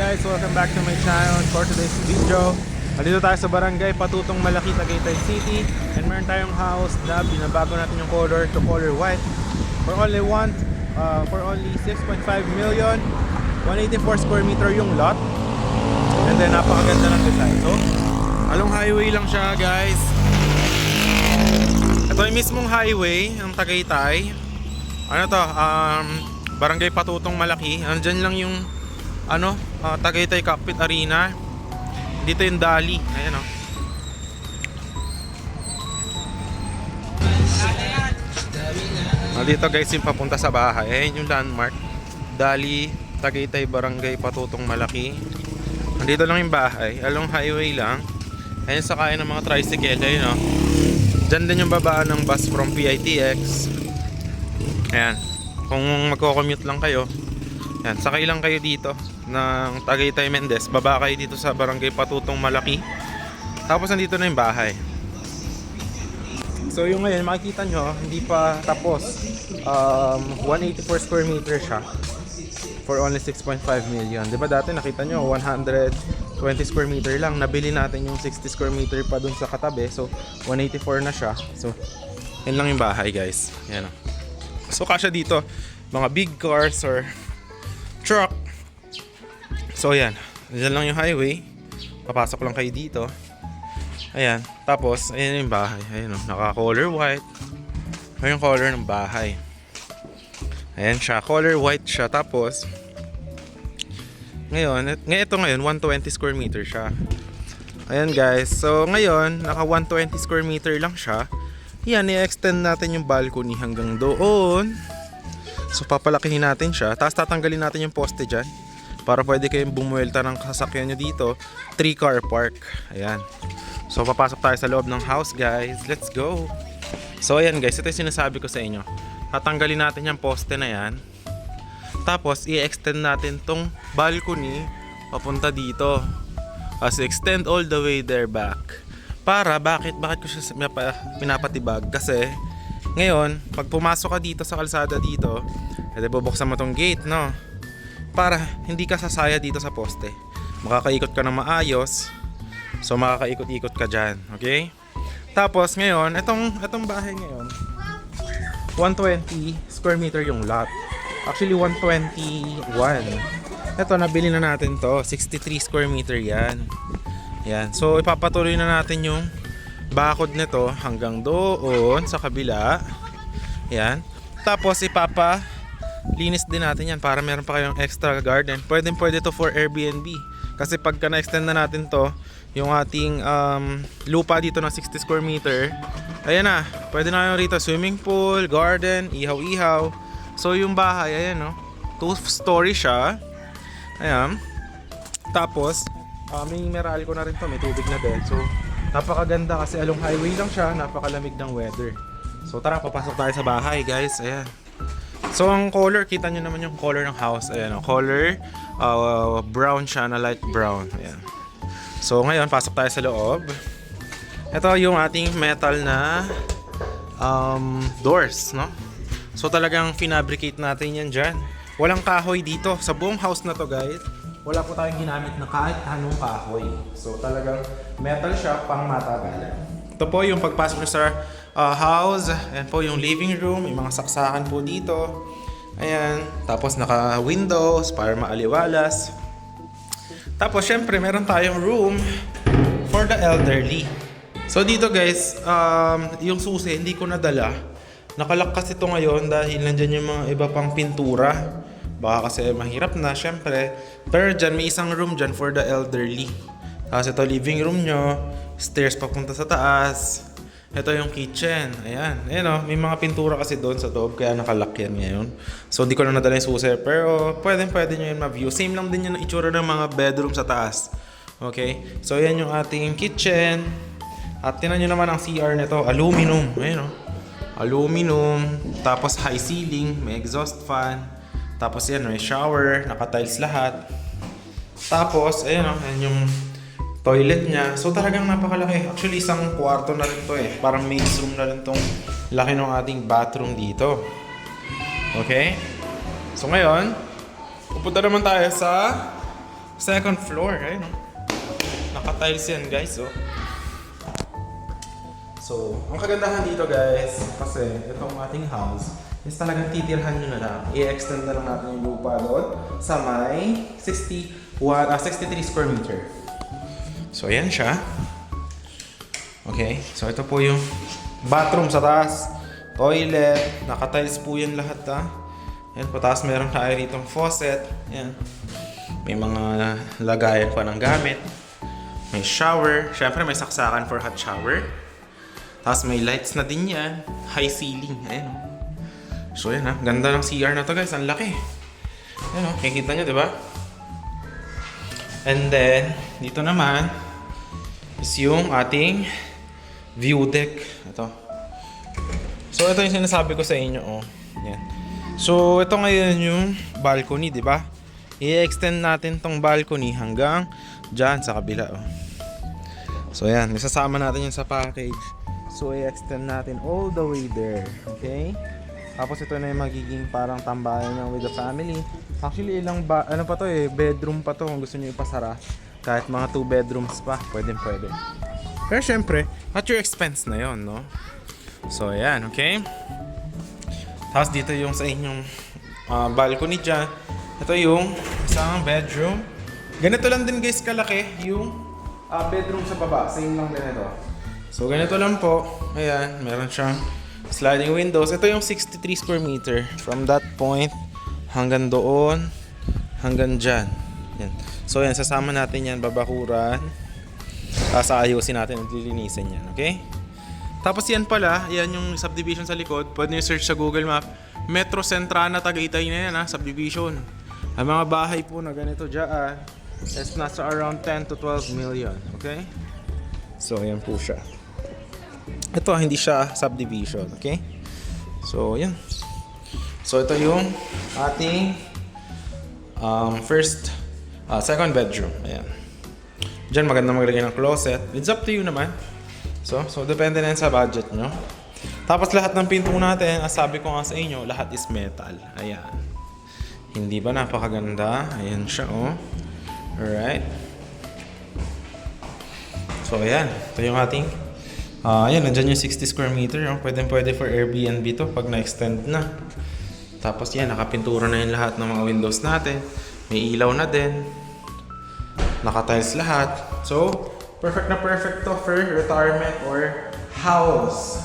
guys, welcome back to my channel. For today's video, nandito tayo sa Barangay Patutong Malaki, Tagaytay City. And meron tayong house na binabago natin yung color to color white for only 6.5 million, 184 square meter yung lot. And then napakaganda ng design. So, along highway lang siya guys. Ito yung mismong highway ng Tagaytay. Ano to? Barangay Patutong Malaki. Andyan lang yung Tagaytay Cockpit Arena. Dito yung Dali. Ayan o. Dito guys yung papunta sa bahay. Ayan yung landmark. Dali, Tagaytay Barangay Patutong Malaki. Andito lang yung bahay. Along highway lang. Ayan sakay ng mga tricycle. Ayan o. Diyan din yung babaan ng bus from PITX. Ayan. Kung magko-commute lang kayo, yan, sakay lang kayo dito ng Tagaytay Mendez. Baba kayo dito sa Barangay Patutong Malaki. Tapos nandito na yung bahay. So yung ngayon makikita nyo, hindi pa tapos. 184 square meter siya for only 6.5 million. Diba dati nakita nyo 120 square meter lang. Nabili natin yung 60 square meter pa dun sa katabi. So 184 na siya. So yan lang yung bahay guys. Yan o. So kasya dito mga big cars or truck. So ayan, dyan lang yung highway. Papasok lang kayo dito. Ayan, tapos ayan yung bahay. Ayan o, naka-color white. Ayan yung color ng bahay. Ayan siya, color white siya. Tapos ngayon 120 square meter siya. Ayan guys, so ngayon naka 120 square meter lang siya. Yan, i-extend natin yung balcony hanggang doon. So papalakihin natin siya. Tapos tatanggalin natin yung poste dyan para pwede kayong bumuelta ng sasakyan nyo dito. 3-car park. Ayan. So papasok tayo sa loob ng house guys. Let's go. So ayan guys, ito yung sinasabi ko sa inyo. Tatanggalin natin yung poste na yan. Tapos i-extend natin tong balcony papunta dito. As extend all the way there back. Para bakit ko siya pinapatibag? Kasi ngayon, pag pumasok ka dito sa kalsada dito, bubuksan mo tong gate, no? Para hindi ka sasaya dito sa poste. Makakaikot ka ng maayos. So makakaikot-ikot ka dyan, okay? Tapos ngayon, itong bahay ngayon, 120 square meter yung lot. Actually 121. Ito, nabili na natin to, 63 square meter yan. Yan. So ipapatuloy na natin yung bakod nito hanggang doon sa kabila. Yan. Tapos ipapalinis din natin yan para meron pa kayong extra garden. Pwede to for Airbnb. Kasi pagka na-extend na natin to, yung ating lupa dito na 60 square meter, ayan na. Pwede na kayo rito swimming pool, garden, ihaw-ihaw. So yung bahay, ayan no. 2-story siya. Ayan. Tapos may Meralco na rin to, may tubig na din. So, napakaganda kasi along highway lang siya, napakalamig ng weather. So, tara, papasok tayo sa bahay, guys. Ayan. So, ang color, kita nyo naman yung color ng house. Ayan, color, brown siya na light brown. Ayan. So, ngayon, pasok tayo sa loob. Ito yung ating metal na doors, no? So, talagang finabricate natin yan dyan. Walang kahoy dito. Sa buong house na to, guys, wala po tayong ginamit na kahit anong kahoy. So talagang metal siya pang matagalan. Ito po yung pagpasok nyo sa house. Ayan po yung living room. May mga saksakan po dito. Ayan. Tapos naka windows para maaliwalas. Tapos syempre meron tayong room for the elderly. So dito guys, yung susi hindi ko nadala. Nakalak kasi ito ngayon dahil nandyan yung mga iba pang pintura. Baka kasi mahirap na, syempre. Pero dyan, may isang room dyan for the elderly. Tapos ito living room nyo. Stairs papunta sa taas. Ito yung kitchen. Ayan. Ayan o. May mga pintura kasi doon sa loob. Kaya nakalak yan ngayon. So, di ko na nadala yung susi. Pero, pwede nyo yun ma-view. Same lang din yung itsura ng mga bedroom sa taas. Okay? So, yan yung ating kitchen. At tinan nyo naman ang CR nito. Aluminum. Ayan o. Aluminum. Tapos high ceiling. May exhaust fan. Tapos yan, may shower, naka-tiles lahat. Tapos, ayan o, ayan yung toilet niya. So talagang napakalaki. Actually, isang kwarto na rin to eh. Parang maid's room na rin tong laki ng ating bathroom dito. Okay? So ngayon, pupunta naman tayo sa second floor, ayun no? Naka-tiles yan guys, oh. So, ang kagandahan dito guys, kasi itong ating house is talagang titirhan nyo na lang. I-extend na lang natin yung lupa doon sa may 63 square meter. So, ayan siya. Okay, so ito po yung bathroom sa taas. Toilet, naka-tiles po yan lahat Ayan po, taas meron tayo ditong faucet. Ayan. May mga lagayan pa ng gamit. May shower. Syempre may saksakan for hot shower. Tapos may lights na din yan. High ceiling. Ayan. So yan ganda ng CR na to guys. Ang laki. Ayan kikita nyo diba? And then, dito naman is yung ating view deck. Ito. So ito yung sinasabi ko sa inyo. Yan. So ito ngayon yung balcony diba? I-extend natin tong balcony hanggang dyan sa kabila. So yan. Isasama natin yun sa package. So, i-extend natin all the way there. Okay? Tapos ito na yung magiging parang tambayan nyo with the family. Actually, ilang bedroom pa to kung gusto nyo ipasara. Kahit mga 2 bedrooms pa, pwede. Pero syempre, at your expense na yon, no? So, ayan, okay? Tapos dito yung sa inyong balcony dyan. Ito yung isang bedroom. Ganito lang din guys kalaki yung bedroom sa baba. Same lang din ito. So, ganito lang po. Ayan, meron siyang sliding windows. Ito yung 63 square meter. From that point, hanggang doon, hanggang dyan. Yan. So, yan, sasama natin yan, babakuran. Tapos, ayusin natin at lilinisin yan, okay? Tapos, yan pala, yan yung subdivision sa likod. Pwede nyo search sa Google Map. Metro Centrana, Tagaytay na yan, subdivision. Ang mga bahay po na ganito dyan, is nasa around 10 to 12 million, okay? So, yan po siya. Ito, hindi siya subdivision, okay? So, yan. So, ito yung ating second bedroom. Ayan. Diyan, maganda maglagay ng closet. It's up to you naman. So depende na yan sa budget nyo. Tapos, lahat ng pinto natin, as sabi ko nga sa inyo, lahat is metal. Ayan. Hindi ba napakaganda? Ayan siya, oh. Alright. So, ayan. Ito yung ating ayan, nandyan yung 60 square meter. Pwede for Airbnb to pag na-extend na. Tapos yan, nakapintura na yung lahat ng mga windows natin. May ilaw na din. Naka-tiles lahat. So, perfect to for retirement or house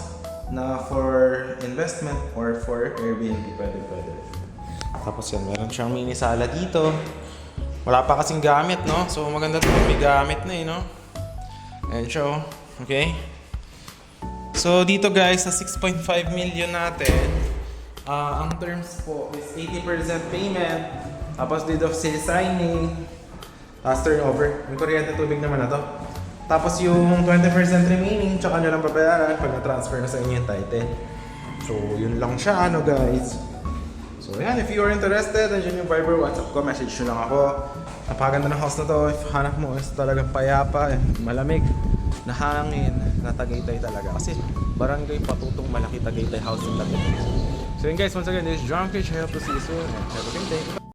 na for investment or for Airbnb. Pwede. Tapos yan, meron siyang mini sala dito. Wala pa kasing gamit, no? So, maganda ito may gamit na no? Ayan siya, okay? So, dito guys, sa 6.5 million natin, ang terms po is 80% payment, tapos deed of sale signing, tapos turnover. Yung kuryente tubig naman na to. Tapos yung 20% remaining, tsaka nyo lang babayaran pag na-transfer na sa inyo yung title. So, yun lang siya, guys. So, yan. If you are interested, nandiyan yung Viber, WhatsApp ko, message nyo lang ako. Napakaganda ng house na to. If hanap mo is talagang payapa, malamig, na hangin, na Tagaytay talaga. Kasi barangay Patutong Malaki Tagaytay house yung Tagaytay. So yun guys, once again, this is John Cage. I hope to see you soon and have a great day.